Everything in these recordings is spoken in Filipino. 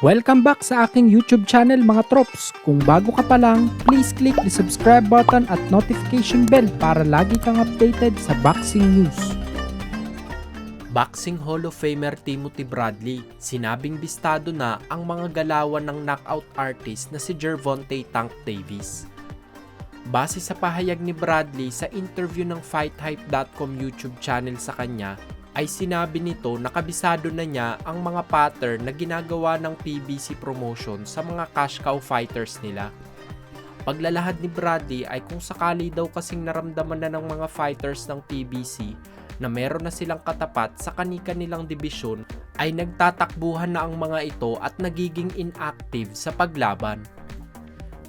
Welcome back sa aking YouTube channel mga trops. Kung bago ka pa lang, please click the subscribe button at notification bell para lagi kang updated sa boxing news. Boxing Hall of Famer Timothy Bradley, sinabing bistado na ang mga galawan ng knockout artist na si Gervonta Tank Davis. Base sa pahayag ni Bradley sa interview ng FightHype.com YouTube channel sa kanya, ay sinabi nito na kabisado na niya ang mga pattern na ginagawa ng PBC promotion sa mga cash cow fighters nila. Paglalahad ni Bradley ay kung sakali daw kasing naramdaman na ng mga fighters ng PBC na meron na silang katapat sa kani-kanilang dibisyon, ay nagtatakbuhan na ang mga ito at nagiging inactive sa paglaban.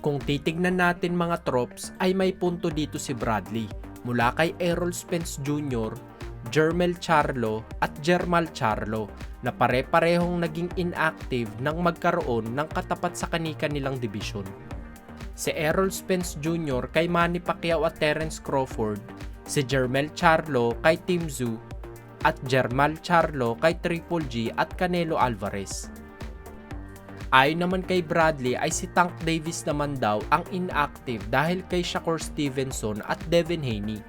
Kung titignan natin mga trops, ay may punto dito si Bradley mula kay Errol Spence Jr., Jermel Charlo at Jermal Charlo na pare-parehong naging inactive nang magkaroon ng katapat sa kani-kanilang dibisyon. Si Errol Spence Jr. kay Manny Pacquiao at Terence Crawford, si Jermel Charlo kay Tim Tszyu at Jermal Charlo kay Triple G at Canelo Alvarez. Ayon naman kay Bradley ay si Tank Davis naman daw ang inactive dahil kay Shakur Stevenson at Devin Haney.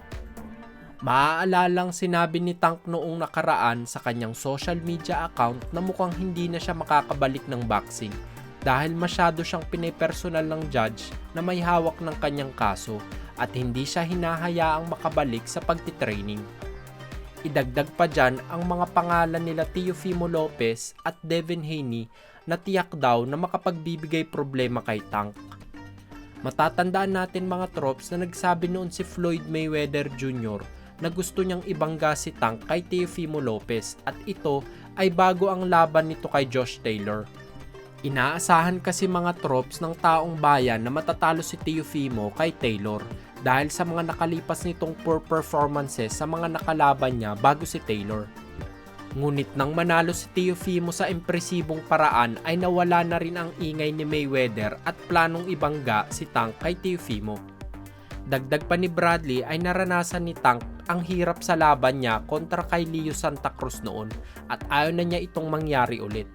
Maaalalang sinabi ni Tank noong nakaraan sa kanyang social media account na mukhang hindi na siya makakabalik ng boxing dahil masyado siyang pinepersonal ng judge na may hawak ng kanyang kaso at hindi siya hinahayaang makabalik sa pagtitraining. Idagdag pa dyan ang mga pangalan nila Teofimo Lopez at Devin Haney na tiyak daw na makapagbibigay problema kay Tank. Matatandaan natin mga trops na nagsabi noon si Floyd Mayweather Jr. na gusto niyang ibangga si Tank kay Teofimo Lopez at ito ay bago ang laban nito kay Josh Taylor. Inaasahan kasi mga trops ng taong bayan na matatalo si Teofimo kay Taylor dahil sa mga nakalipas nitong poor performances sa mga nakalaban niya bago si Taylor. Ngunit nang manalo si Teofimo sa impresibong paraan ay nawala na rin ang ingay ni Mayweather at planong ibangga si Tank kay Teofimo. Dagdag pa ni Bradley ay naranasan ni Tank ang hirap sa laban niya kontra kay Leo Santa Cruz noon at ayaw na niya itong mangyari ulit.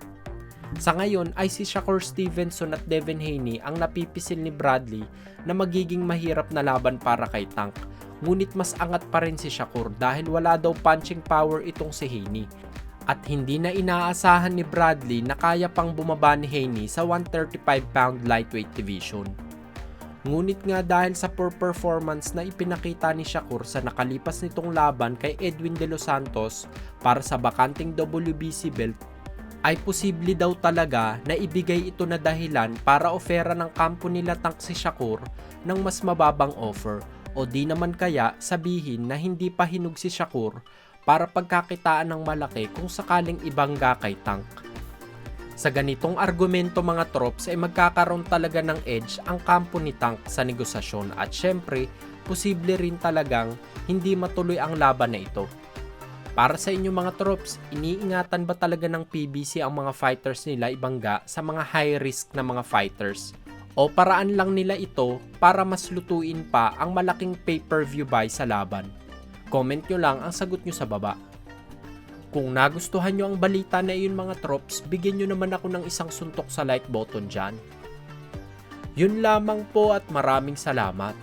Sa ngayon ay si Shakur Stevenson at Devin Haney ang napipisil ni Bradley na magiging mahirap na laban para kay Tank. Ngunit mas angat pa rin si Shakur dahil wala daw punching power itong si Haney. At hindi na inaasahan ni Bradley na kaya pang bumaba ni Haney sa 135-pound lightweight division. Ngunit nga dahil sa poor performance na ipinakita ni Shakur sa nakalipas nitong laban kay Edwin De Los Santos para sa bakanting WBC belt, ay posible daw talaga na ibigay ito na dahilan para ofera ng kampo nila Tank si Shakur ng mas mababang offer o di naman kaya sabihin na hindi pa hinug si Shakur para pagkakitaan ng malaki kung sakaling ibangga kay Tank. Sa ganitong argumento mga trops ay magkakaroon talaga ng edge ang kampo ni Tank sa negosasyon at syempre, posible rin talagang hindi matuloy ang laban na ito. Para sa inyo mga trops, iniingatan ba talaga ng PBC ang mga fighters nila ibangga sa mga high risk na mga fighters? O paraan lang nila ito para mas lutuin pa ang malaking pay-per-view buy sa laban? Comment nyo lang ang sagot nyo sa baba. Kung nagustuhan nyo ang balita na iyon mga trops, bigyan nyo naman ako ng isang suntok sa like button dyan. Yun lamang po at maraming salamat.